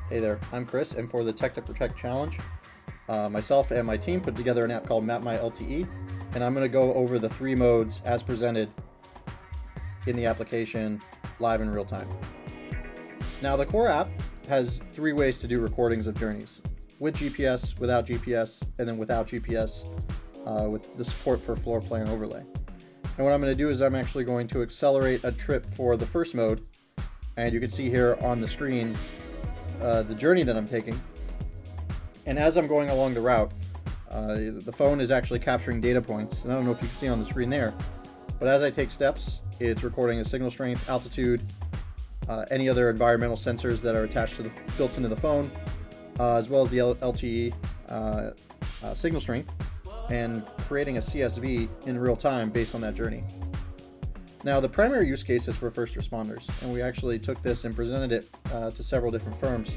Hey there, I'm Chris, and for the Tech to Protect Challenge, myself and my team put together an app called MapMyLTE, and I'm going to go over the three modes as presented in the application live in real time. Now, the core app has three ways to do recordings of journeys: with GPS, without GPS, and then without GPS with the support for floor plan overlay. And what I'm going to do is I'm actually going to accelerate a trip for the first mode, and you can see here on the screen the journey that I'm taking. And as I'm going along the route, the phone is actually capturing data points, and I don't know if you can see on the screen there, but as I take steps, it's recording the signal strength, altitude, any other environmental sensors that are attached to built into the phone, as well as the LTE signal strength, and creating a CSV in real time based on that journey. Now, the primary use case is for first responders, and we actually took this and presented it to several different firms.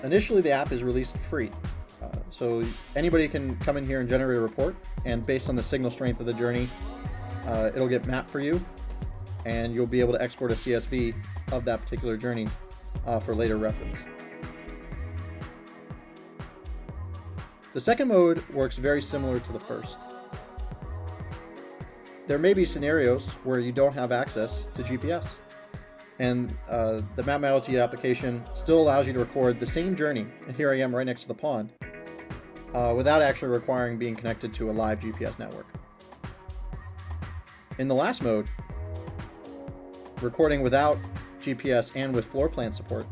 Initially, the app is released free, so anybody can come in here and generate a report, and based on the signal strength of the journey, it'll get mapped for you, and you'll be able to export a CSV of that particular journey for later reference. The second mode works very similar to the first. There may be scenarios where you don't have access to GPS, and the MapMyLTE application still allows you to record the same journey, and here I am right next to the pond, without actually requiring being connected to a live GPS network. In the last mode, recording without GPS and with floor plan support,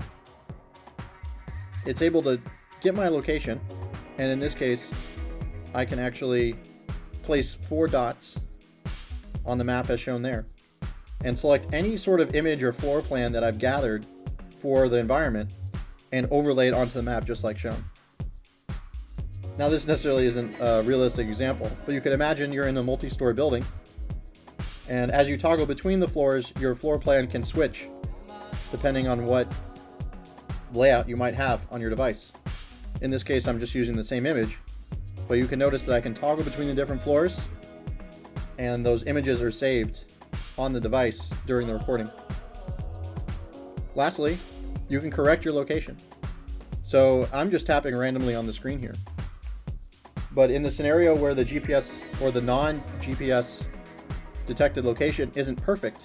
it's able to get my location, and in this case, I can actually place 4 dots on the map as shown there, and select any sort of image or floor plan that I've gathered for the environment and overlay it onto the map just like shown. Now, this necessarily isn't a realistic example, but you could imagine you're in a multi-story building, and as you toggle between the floors, your floor plan can switch depending on what layout you might have on your device. In this case, I'm just using the same image, but you can notice that I can toggle between the different floors, and those images are saved on the device during the recording. Lastly, you can correct your location. So I'm just tapping randomly on the screen here. But in the scenario where the GPS or the non-GPS detected location isn't perfect,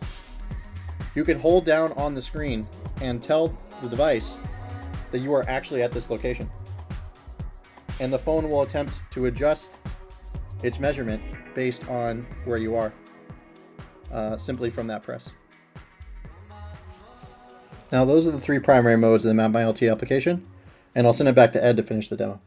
you can hold down on the screen and tell the device that you are actually at this location. And the phone will attempt to adjust its measurement based on where you are, simply from that press. Now, those are the three primary modes of the MapMyLTE application, and I'll send it back to Ed to finish the demo.